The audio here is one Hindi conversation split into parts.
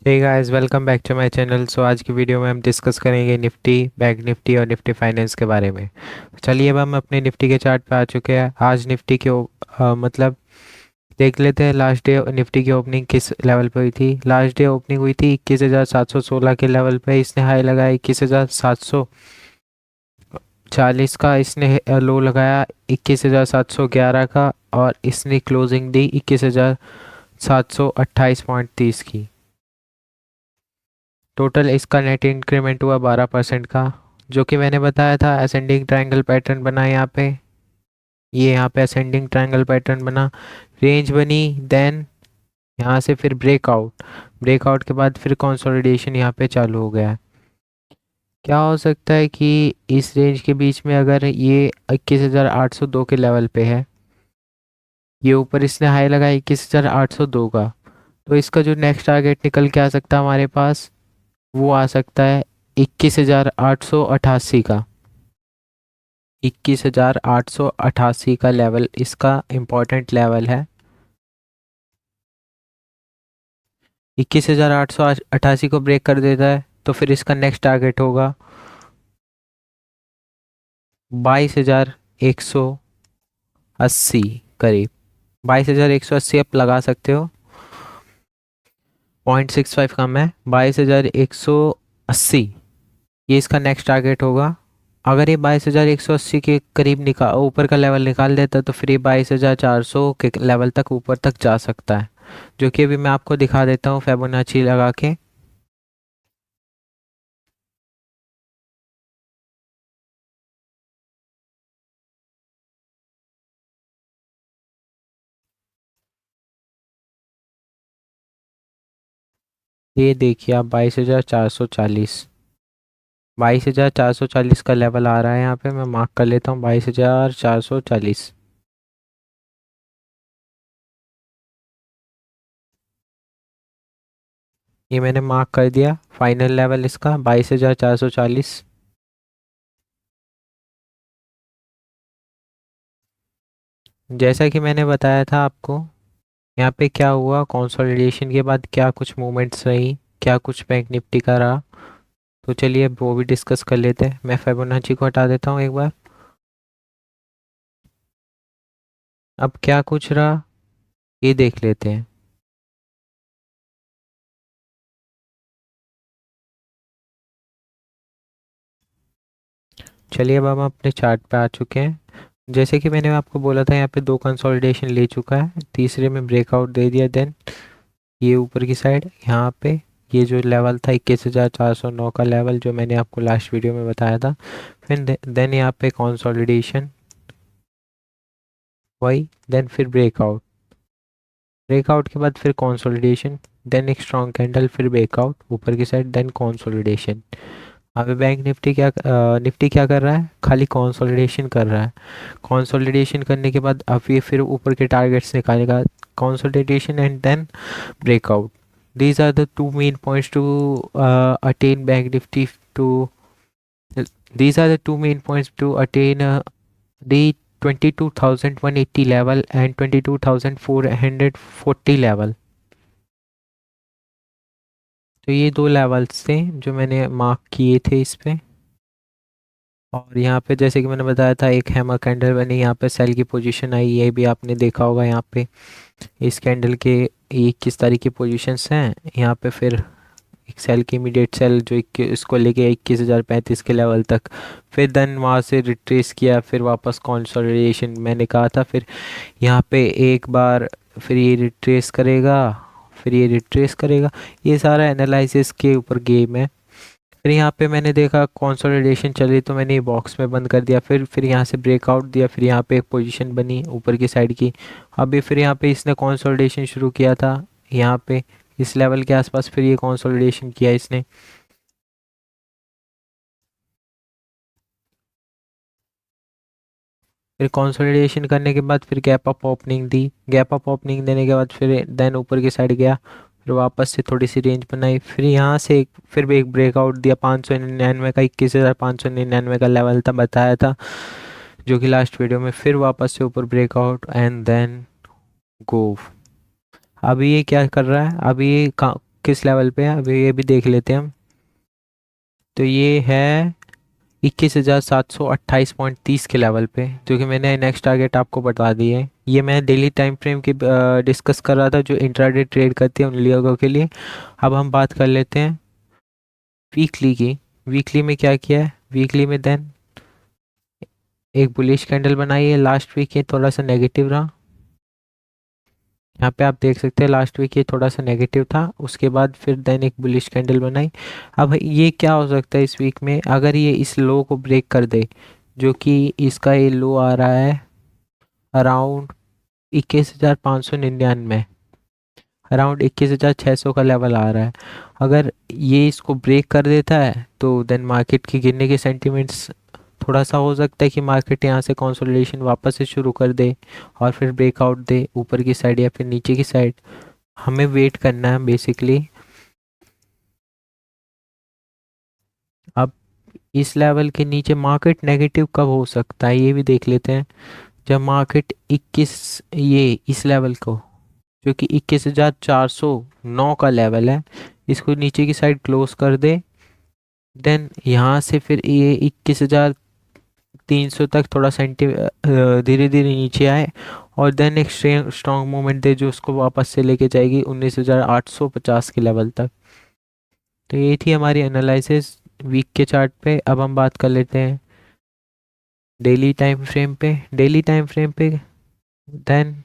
Hey guys, welcome back to my channel. So आज की वीडियो में हम डिस्कस करेंगे निफ्टी, बैंक निफ्टी और निफ्टी फाइनेंस के बारे में। चलिए, अब हम अपने निफ्टी के चार्ट पे आ चुके हैं। आज निफ्टी के मतलब देख लेते हैं लास्ट डे निफ्टी की ओपनिंग किस लेवल पे हुई थी। लास्ट डे ओपनिंग हुई थी 21,716 के लेवल पे। इसने हाई लगाया 21,740 का। इसने लो लगाया 21,711 का। और इसने क्लोजिंग दी 21,728.30 की। टोटल इसका नेट इंक्रीमेंट हुआ 12% का, जो कि मैंने बताया था असेंडिंग ट्रायंगल पैटर्न बना यहाँ पे। ये यहाँ पे असेंडिंग ट्रायंगल पैटर्न बना, रेंज बनी, देन यहाँ से फिर ब्रेकआउट। ब्रेकआउट के बाद फिर कंसोलिडेशन यहाँ पे चालू हो गया है। क्या हो सकता है कि इस रेंज के बीच में अगर ये 21,802 के लेवल पे है, ये ऊपर इसने हाई लगाया 21,802 का, तो इसका जो नेक्स्ट टारगेट निकल के आ सकता है हमारे पास, वो आ सकता है 21,888 का। 21,888 का लेवल इसका इम्पोर्टेंट लेवल है। 21,888 को ब्रेक कर देता है तो फिर इसका नेक्स्ट टारगेट होगा 22,180 करीब। 22,180 आप लगा सकते हो, 0.65 कम है। 22,180 ये इसका नेक्स्ट टारगेट होगा। अगर ये 22,180 के करीब निकाल ऊपर का लेवल निकाल देता है तो फिर ये 22,400 के लेवल तक ऊपर तक जा सकता है, जो कि अभी मैं आपको दिखा देता हूँ फिबोनाची लगा के। ये देखिए आप, 22,440, 22,440 का लेवल आ रहा है यहाँ पे। मैं मार्क कर लेता हूँ 22,440। ये मैंने मार्क कर दिया, फाइनल लेवल इसका 22,440। जैसा कि मैंने बताया था आपको, यहाँ पे क्या हुआ, कंसोलिडेशन के बाद क्या कुछ मूवमेंट्स रही, क्या कुछ बैंक निफ्टी का रहा। तो चलिए वो भी डिस्कस कर लेते हैं। मैं फिबोनाची को हटा देता हूँ एक बार। अब क्या कुछ रहा ये देख लेते हैं। चलिए, अब हम अपने चार्ट पे आ चुके हैं। जैसे कि मैंने आपको बोला था, यहाँ पे दो कंसोलिडेशन ले चुका है, तीसरे में ब्रेकआउट दे दिया। देन ये ऊपर की साइड यहाँ पे ये जो लेवल था 21,409 का लेवल, जो मैंने आपको लास्ट वीडियो में बताया था। फिर देन यहाँ पे कंसोलिडेशन, वही, देन फिर ब्रेकआउट। ब्रेकआउट के बाद फिर कंसोलिडेशन, देन एक स्ट्रॉन्ग कैंडल, फिर ब्रेकआउट ऊपर की साइड, देन कंसोलिडेशन। अभी बैंक निफ्टी निफ्टी क्या कर रहा है, खाली कंसोलिडेशन कर रहा है। कंसोलिडेशन करने के बाद अब ये फिर ऊपर के टारगेट्स निकालेगा। Consolidation and then breakout. These are the two main points to attain Bank Nifty to. These are the two main points to attain the 22,180 level and 22,440 level. तो ये दो लेवल्स थे जो मैंने मार्क किए थे इस पे। और यहाँ पे जैसे कि मैंने बताया था, एक हैमर कैंडल बनी, यहाँ पे सेल की पोजीशन आई, ये भी आपने देखा होगा। यहाँ पे इस कैंडल के 21 तारीख की पोजीशंस हैं यहाँ पे। फिर एक सेल की इमीडिएट सेल जो इसको लेके 21,035 के लेवल तक, फिर देन वहाँ से रिट्रेस किया, फिर वापस कंसोलिडेशन मैंने कहा था। फिर यहाँ पे एक बार फिर ये रिट्रेस करेगा, फिर ये रिट्रेस करेगा। ये सारा एनालिसिस के ऊपर गेम है। फिर यहाँ पे मैंने देखा कंसोलिडेशन चली तो मैंने ये बॉक्स में बंद कर दिया। फिर यहाँ से ब्रेकआउट दिया, फिर यहाँ पे एक पोजीशन बनी ऊपर की साइड की। अभी फिर यहाँ पे इसने कंसोलिडेशन शुरू किया था यहाँ पे इस लेवल के आसपास, फिर ये कंसोलिडेशन किया इसने। फिर कंसोलिडेशन करने के बाद फिर गैप अप ओपनिंग दी। गैप अप ओपनिंग देने के बाद फिर देन ऊपर की साइड गया, फिर वापस से थोड़ी सी रेंज बनाई। फिर यहाँ से फिर भी एक ब्रेकआउट दिया 599 का, 21,599 का लेवल था बताया था जो कि लास्ट वीडियो में। फिर वापस से ऊपर ब्रेकआउट एंड देन गो। अभी ये क्या कर रहा है, अभी ये किस लेवल पे है अभी ये भी देख लेते हैं हम। तो ये है 21,728.30 के लेवल पे, जो कि मैंने नेक्स्ट टारगेट आपको बता दिए है। ये मैं डेली टाइम फ्रेम की डिस्कस कर रहा था जो इंट्राडे ट्रेड करती है उन लोगों के लिए। अब हम बात कर लेते हैं वीकली की। वीकली में क्या किया है, वीकली में देन एक बुलिश कैंडल बनाई है। लास्ट वीक ये थोड़ा सा नेगेटिव रहा, यहाँ पे आप देख सकते हैं लास्ट वीक ये थोड़ा सा नेगेटिव था, उसके बाद फिर देन एक बुलिश कैंडल बनाई। अब ये क्या हो सकता है इस वीक में, अगर ये इस लो को ब्रेक कर दे, जो कि इसका ये लो आ रहा है अराउंड 21,599, अराउंड 21,600 का लेवल आ रहा है। अगर ये इसको ब्रेक कर देता है तो देन मार्केट की गिरने के सेंटिमेंट्स थोड़ा सा हो सकता है कि मार्केट यहाँ से कंसोलिडेशन वापस से शुरू कर दे और फिर ब्रेकआउट दे ऊपर की साइड या फिर नीचे की साइड। हमें वेट करना है बेसिकली। अब इस लेवल के नीचे मार्केट नेगेटिव कब हो सकता है ये भी देख लेते हैं। जब मार्केट 21, ये इस लेवल को जो कि 21,409 का लेवल है, इसको नीचे की साइड क्लोज कर दे, देन यहाँ से फिर ये 21,300 तक थोड़ा धीरे धीरे नीचे आए और देन एक स्ट्रॉन्ग मूवमेंट दे जो उसको वापस से लेके जाएगी 19,850 के लेवल तक। तो ये थी हमारी एनालिसिस वीक के चार्ट पे। अब हम बात कर लेते हैं डेली टाइम फ्रेम पे। डेली टाइम फ्रेम पे देन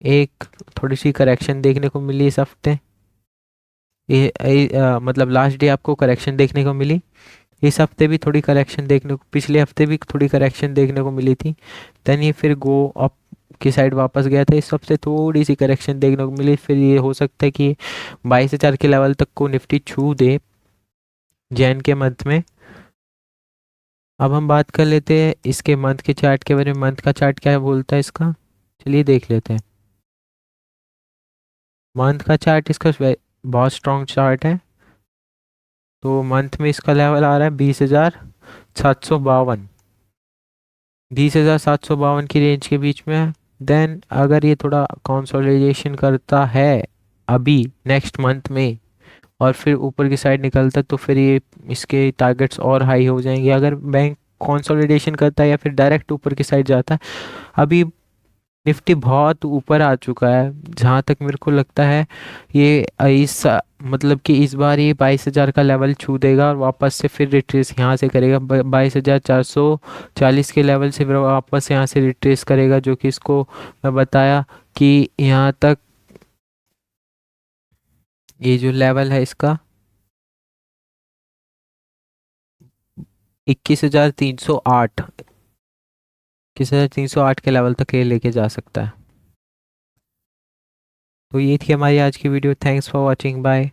एक थोड़ी सी करेक्शन देखने को मिली इस हफ्ते। मतलब लास्ट डे आपको करेक्शन देखने को मिली, इस हफ्ते भी थोड़ी करेक्शन देखने को, पिछले हफ्ते भी थोड़ी करेक्शन देखने को मिली थी। देन ये फिर गो अप की साइड वापस गया था, इस हफ्ते थोड़ी सी करेक्शन देखने को मिली। फिर ये हो सकता है कि 22,000 के लेवल तक को निफ्टी छू दे जैन के मंथ में। अब हम बात कर लेते हैं इसके मंथ के चार्ट के बारे में। मंथ का चार्ट क्या बोलता है इसका, चलिए देख लेते हैं। मंथ का चार्ट इसका बहुत स्ट्रॉन्ग चार्ट है। तो मंथ में इसका लेवल आ रहा है 20,752, 20,752 की रेंज के बीच में है। देन अगर ये थोड़ा कंसोलिडेशन करता है अभी नेक्स्ट मंथ में और फिर ऊपर की साइड निकलता है तो फिर ये इसके टारगेट्स और हाई हो जाएंगे। अगर बैंक कंसोलिडेशन करता है या फिर डायरेक्ट ऊपर की साइड जाता है, अभी निफ्टी बहुत ऊपर आ चुका है जहाँ तक मेरे को लगता है। ये इस मतलब कि इस बार ये 22,000 का लेवल छू देगा और वापस से फिर रिट्रेस यहाँ से करेगा 22,440 के लेवल से, फिर वापस यहाँ से रिट्रेस करेगा, जो कि इसको मैं बताया कि यहाँ तक ये जो लेवल है इसका 21,308, 21,308 के लेवल तक ये लेके जा सकता है। तो ये थी हमारी आज की video. Thanks for watching, bye.